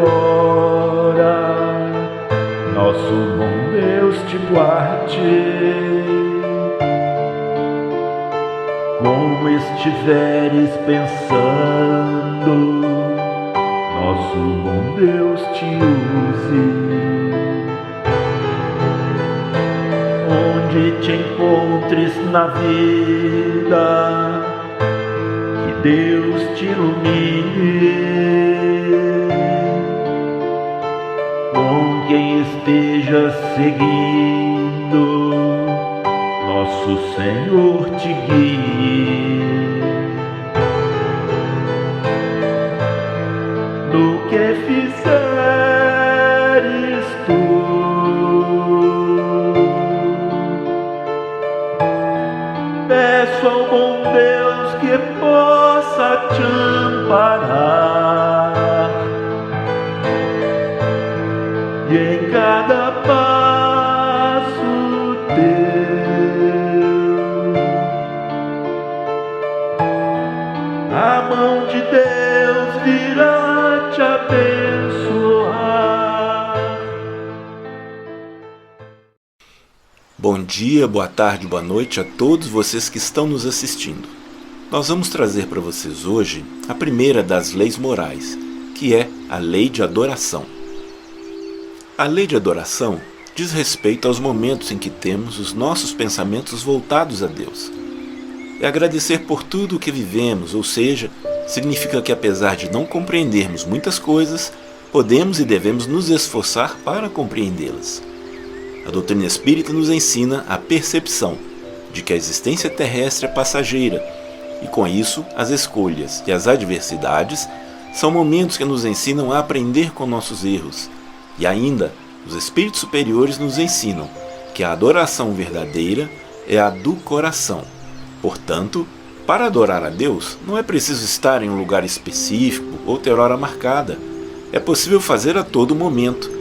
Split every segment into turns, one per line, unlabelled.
agora, nosso bom Deus te guarde. Como estiveres pensando, nosso bom Deus te use. Onde te encontres na vida, que Deus te ilumine. Com quem esteja seguindo, nosso Senhor te guie. No que fizeres tu, peço ao bom Deus que possa te amparar, e em cada passo teu a mão de Deus virá te abençoar.
Bom dia, boa tarde, boa noite a todos vocês que estão nos assistindo. Nós vamos trazer para vocês hoje a primeira das leis morais, que é a lei de adoração. A lei de adoração diz respeito aos momentos em que temos os nossos pensamentos voltados a Deus. É agradecer por tudo o que vivemos, ou seja, significa que apesar de não compreendermos muitas coisas, podemos e devemos nos esforçar para compreendê-las. A doutrina espírita nos ensina a percepção de que a existência terrestre é passageira, e com isso as escolhas e as adversidades são momentos que nos ensinam a aprender com nossos erros. E ainda, os espíritos superiores nos ensinam que a adoração verdadeira é a do coração. Portanto, para adorar a Deus, não é preciso estar em um lugar específico ou ter hora marcada. É possível fazer a todo momento.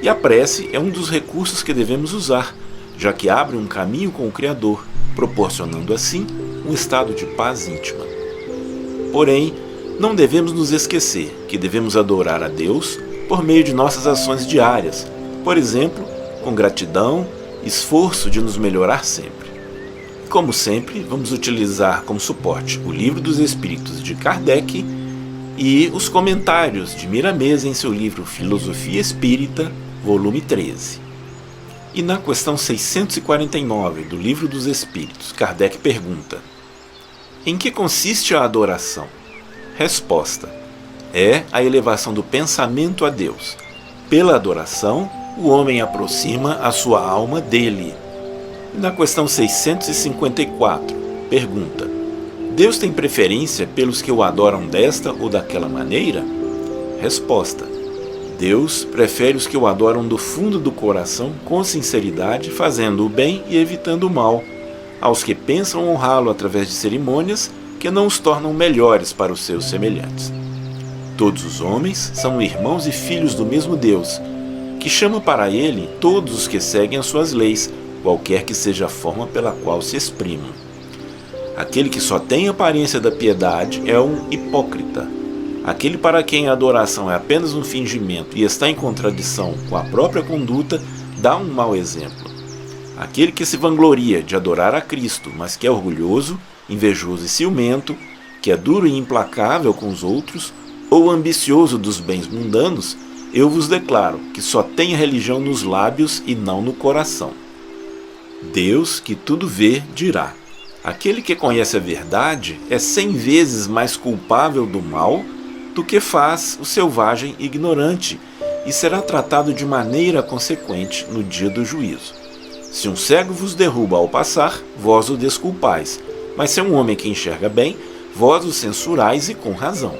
E a prece é um dos recursos que devemos usar, já que abre um caminho com o Criador, proporcionando assim um estado de paz íntima. Porém, não devemos nos esquecer que devemos adorar a Deus por meio de nossas ações diárias, por exemplo, com gratidão, esforço de nos melhorar sempre. Como sempre, vamos utilizar como suporte o Livro dos Espíritos de Kardec e os comentários de Miramês em seu livro Filosofia Espírita, volume 13. E na questão 649 do Livro dos Espíritos, Kardec pergunta: em que consiste a adoração? Resposta: é a elevação do pensamento a Deus. Pela adoração, o homem aproxima a sua alma dele. Na questão 654, pergunta: Deus tem preferência pelos que o adoram desta ou daquela maneira? Resposta: Deus prefere os que o adoram do fundo do coração, com sinceridade, fazendo o bem e evitando o mal, aos que pensam honrá-lo através de cerimônias que não os tornam melhores para os seus semelhantes. Todos os homens são irmãos e filhos do mesmo Deus, que chama para ele todos os que seguem as suas leis, qualquer que seja a forma pela qual se exprimam. Aquele que só tem aparência da piedade é um hipócrita. Aquele para quem a adoração é apenas um fingimento e está em contradição com a própria conduta, dá um mau exemplo. Aquele que se vangloria de adorar a Cristo, mas que é orgulhoso, invejoso e ciumento, que é duro e implacável com os outros, ou ambicioso dos bens mundanos, eu vos declaro que só tem a religião nos lábios e não no coração. Deus, que tudo vê, dirá: aquele que conhece a verdade é 100 vezes mais culpável do mal do que faz o selvagem ignorante, e será tratado de maneira consequente no dia do juízo. Se um cego vos derruba ao passar, vós o desculpais, mas se é um homem que enxerga bem, vós o censurais, e com razão.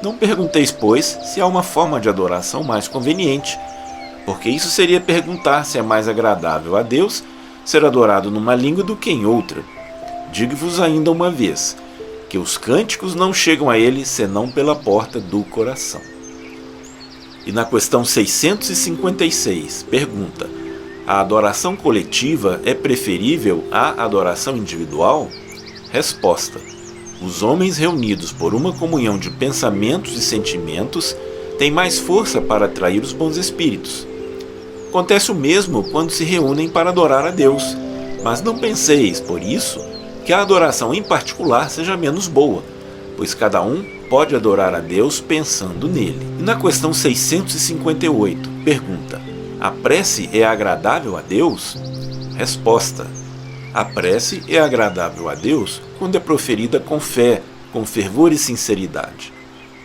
Não pergunteis, pois, se há uma forma de adoração mais conveniente, porque isso seria perguntar se é mais agradável a Deus ser adorado numa língua do que em outra. Digo-vos ainda uma vez, que os cânticos não chegam a ele senão pela porta do coração. E na questão 656, pergunta: a adoração coletiva é preferível à adoração individual? Resposta: os homens reunidos por uma comunhão de pensamentos e sentimentos tem mais força para atrair os bons espíritos. Acontece o mesmo quando se reúnem para adorar a Deus, mas não penseis, por isso, que a adoração em particular seja menos boa, pois cada um pode adorar a Deus pensando nele. E na questão 658, pergunta: a prece é agradável a Deus? Resposta: a prece é agradável a Deus quando é proferida com fé, com fervor e sinceridade.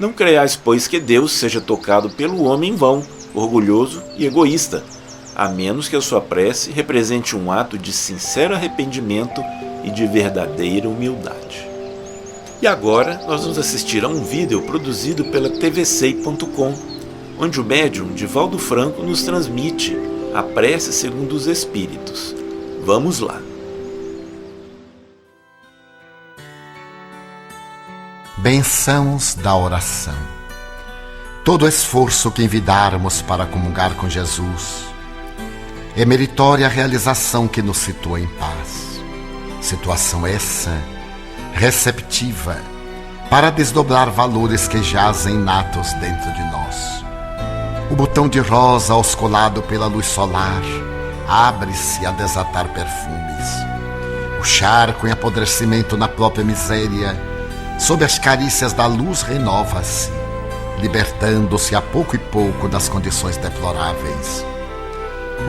Não creiais, pois, que Deus seja tocado pelo homem em vão, orgulhoso e egoísta, a menos que a sua prece represente um ato de sincero arrependimento e de verdadeira humildade. E agora nós vamos assistir a um vídeo produzido pela tvc.com, onde o médium Divaldo Franco nos transmite a prece segundo os Espíritos. Vamos lá.
Bênçãos da oração. Todo esforço que envidarmos para comungar com Jesus é meritória a realização que nos situa em paz. Situação essa receptiva para desdobrar valores que jazem inatos dentro de nós. O botão de rosa ausculado pela luz solar abre-se a desatar perfumes. O charco em apodrecimento na própria miséria, sob as carícias da luz, renova-se, libertando-se a pouco e pouco das condições deploráveis.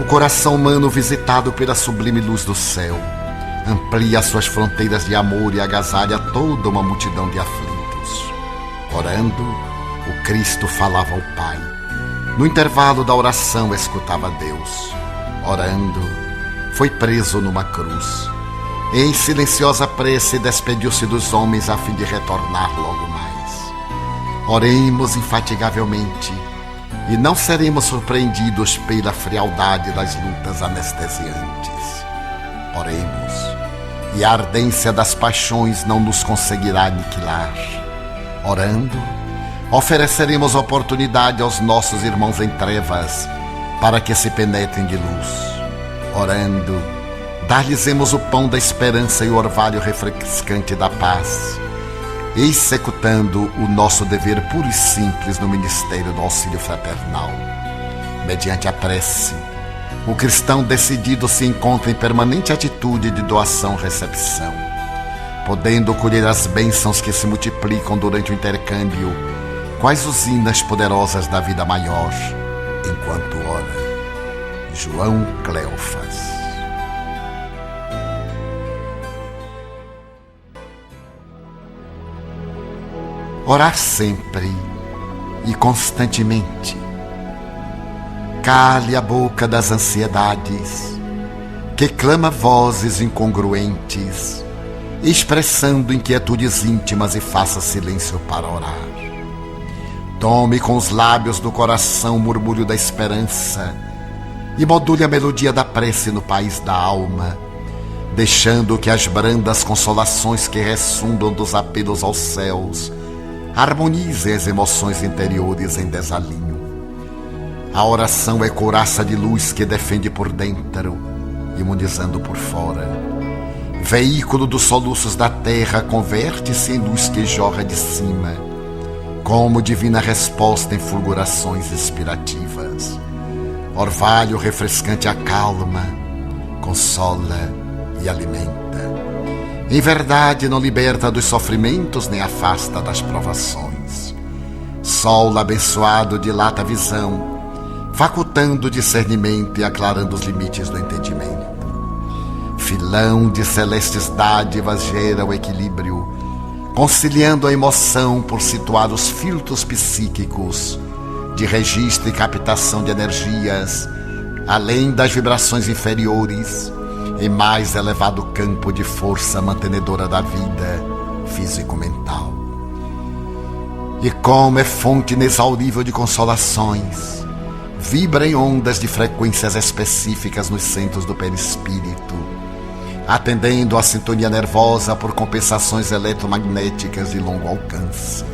O coração humano, visitado pela sublime luz do céu, amplia suas fronteiras de amor e agasalha toda uma multidão de aflitos. Orando, o Cristo falava ao Pai. No intervalo da oração, escutava Deus. Orando, foi preso numa cruz. Em silenciosa prece, despediu-se dos homens a fim de retornar logo mais. Oremos infatigavelmente e não seremos surpreendidos pela frialdade das lutas anestesiantes. Oremos, e a ardência das paixões não nos conseguirá aniquilar. Orando, ofereceremos oportunidade aos nossos irmãos em trevas para que se penetrem de luz. Orando, dar-lhes-emos o pão da esperança e o orvalho refrescante da paz, executando o nosso dever puro e simples no ministério do auxílio fraternal. Mediante a prece, o cristão decidido se encontra em permanente atitude de doação-recepção, podendo colher as bênçãos que se multiplicam durante o intercâmbio, quais usinas poderosas da vida maior, enquanto ora. João Cleófas. Orar sempre e constantemente. Cale a boca das ansiedades, que clama vozes incongruentes, expressando inquietudes íntimas, e faça silêncio para orar. Tome com os lábios do coração o murmúrio da esperança e module a melodia da prece no país da alma, deixando que as brandas consolações que ressundam dos apelos aos céus harmonizem as emoções interiores em desalinho. A oração é couraça de luz que defende por dentro, imunizando por fora. Veículo dos soluços da terra, converte-se em luz que jorra de cima, como divina resposta em fulgurações inspirativas. Orvalho refrescante acalma, consola e alimenta. Em verdade, não liberta dos sofrimentos nem afasta das provações. Sol abençoado dilata a visão, facultando o discernimento e aclarando os limites do entendimento. Filão de celestes dádivas gera o equilíbrio, conciliando a emoção por situar os filtros psíquicos de registro e captação de energias, além das vibrações inferiores, em mais elevado campo de força mantenedora da vida físico-mental. E como é fonte inexaurível de consolações, vibra em ondas de frequências específicas nos centros do perispírito, atendendo à sintonia nervosa por compensações eletromagnéticas de longo alcance.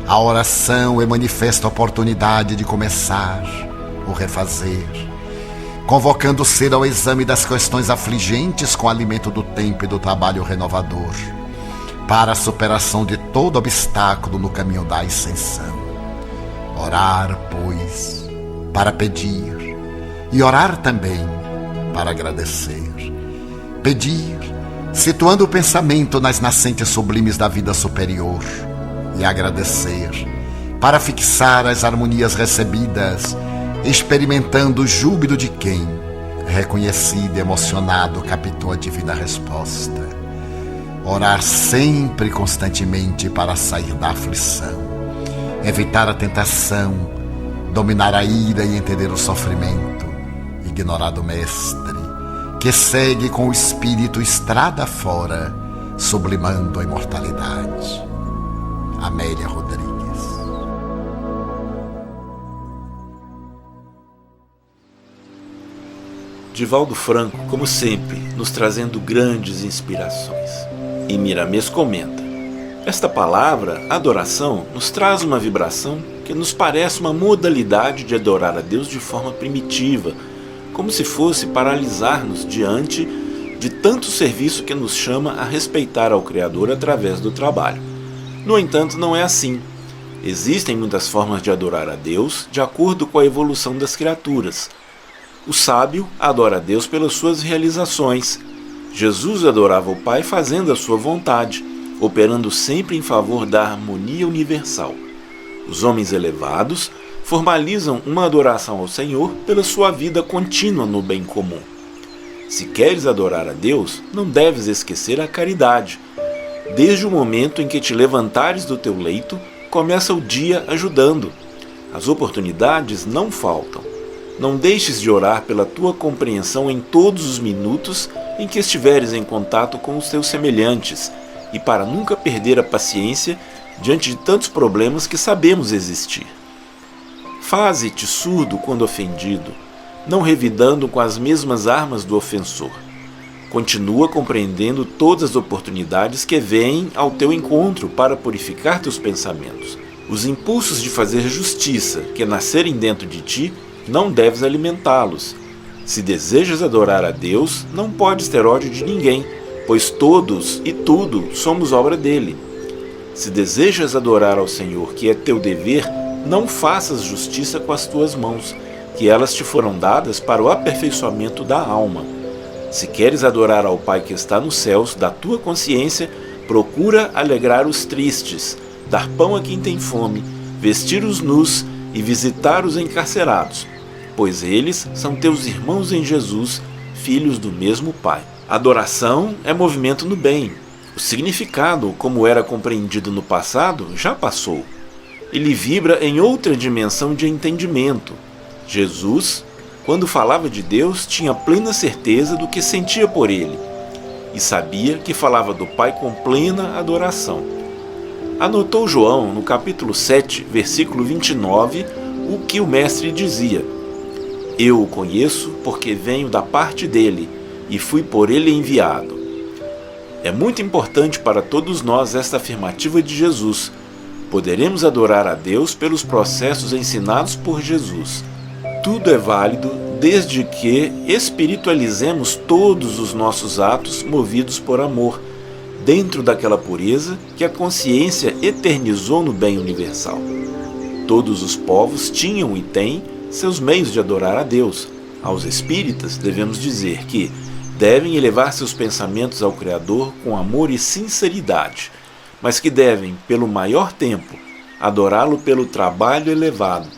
A oração é manifesta oportunidade de começar ou refazer, convocando o ser ao exame das questões afligentes com o alimento do tempo e do trabalho renovador, para a superação de todo obstáculo no caminho da ascensão. Orar, pois, para pedir, e orar também para agradecer. Pedir, situando o pensamento nas nascentes sublimes da vida superior, e agradecer, para fixar as harmonias recebidas, experimentando o júbilo de quem, reconhecido e emocionado, captou a divina resposta. Orar sempre e constantemente para sair da aflição, evitar a tentação, dominar a ira e entender o sofrimento, ignorar do Mestre, que segue com o espírito estrada fora, sublimando a imortalidade. Amélia Rodrigues.
Divaldo Franco, como sempre, nos trazendo grandes inspirações. E Miramês comenta: esta palavra, adoração, nos traz uma vibração que nos parece uma modalidade de adorar a Deus de forma primitiva, como se fosse paralisar-nos diante de tanto serviço que nos chama a respeitar ao Criador através do trabalho. No entanto, não é assim. Existem muitas formas de adorar a Deus de acordo com a evolução das criaturas. O sábio adora a Deus pelas suas realizações. Jesus adorava o Pai fazendo a sua vontade, operando sempre em favor da harmonia universal. Os homens elevados formalizam uma adoração ao Senhor pela sua vida contínua no bem comum. Se queres adorar a Deus, não deves esquecer a caridade. Desde o momento em que te levantares do teu leito, começa o dia ajudando. As oportunidades não faltam. Não deixes de orar pela tua compreensão em todos os minutos em que estiveres em contato com os teus semelhantes e para nunca perder a paciência diante de tantos problemas que sabemos existir. Faze-te surdo quando ofendido, não revidando com as mesmas armas do ofensor. Continua compreendendo todas as oportunidades que vêm ao teu encontro para purificar teus pensamentos. Os impulsos de fazer justiça que nascerem dentro de ti, não deves alimentá-los. Se desejas adorar a Deus, não podes ter ódio de ninguém, pois todos e tudo somos obra dele. Se desejas adorar ao Senhor, que é teu dever, não faças justiça com as tuas mãos, que elas te foram dadas para o aperfeiçoamento da alma. Se queres adorar ao Pai que está nos céus, da tua consciência, procura alegrar os tristes, dar pão a quem tem fome, vestir os nus e visitar os encarcerados, pois eles são teus irmãos em Jesus, filhos do mesmo Pai. Adoração é movimento no bem. O significado, como era compreendido no passado, já passou. Ele vibra em outra dimensão de entendimento. Jesus, quando falava de Deus, tinha plena certeza do que sentia por ele e sabia que falava do Pai com plena adoração. Anotou João, no capítulo 7, versículo 29, o que o Mestre dizia: eu o conheço porque venho da parte dele e fui por ele enviado. É muito importante para todos nós esta afirmativa de Jesus. Poderemos adorar a Deus pelos processos ensinados por Jesus. Tudo é válido desde que espiritualizemos todos os nossos atos movidos por amor, dentro daquela pureza que a consciência eternizou no bem universal. Todos os povos tinham e têm seus meios de adorar a Deus. Aos espíritas devemos dizer que devem elevar seus pensamentos ao Criador com amor e sinceridade, mas que devem, pelo maior tempo, adorá-lo pelo trabalho elevado,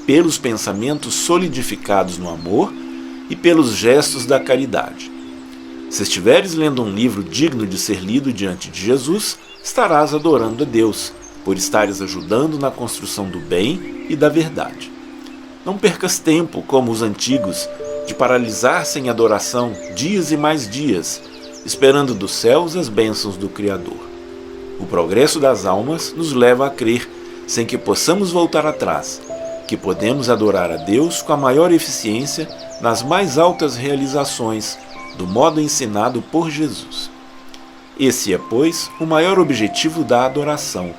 pelos pensamentos solidificados no amor e pelos gestos da caridade. Se estiveres lendo um livro digno de ser lido diante de Jesus, estarás adorando a Deus, por estares ajudando na construção do bem e da verdade. Não percas tempo, como os antigos, de paralisar-se em adoração dias e mais dias, esperando dos céus as bênçãos do Criador. O progresso das almas nos leva a crer, sem que possamos voltar atrás, que podemos adorar a Deus com a maior eficiência nas mais altas realizações, do modo ensinado por Jesus. Esse é, pois, o maior objetivo da adoração: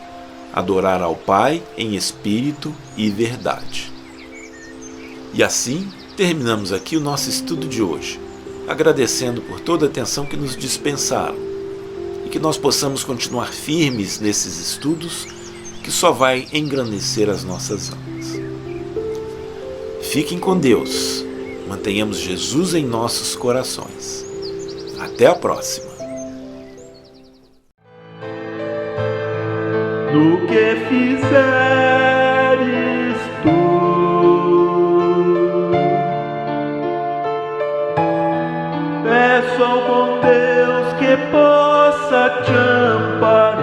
adorar ao Pai em espírito e verdade. E assim, terminamos aqui o nosso estudo de hoje, agradecendo por toda a atenção que nos dispensaram, e que nós possamos continuar firmes nesses estudos, que só vai engrandecer as nossas almas. Fiquem com Deus. Mantenhamos Jesus em nossos corações. Até a próxima.
No que fizeres tu, peço ao bom Deus que possa te amparar,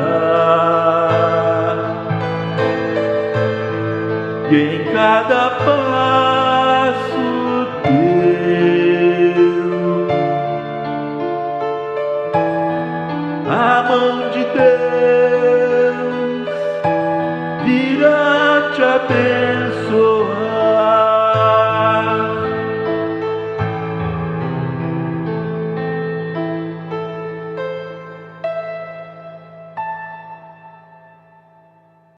e em cada passo teu a mão de Deus virá te abençoar.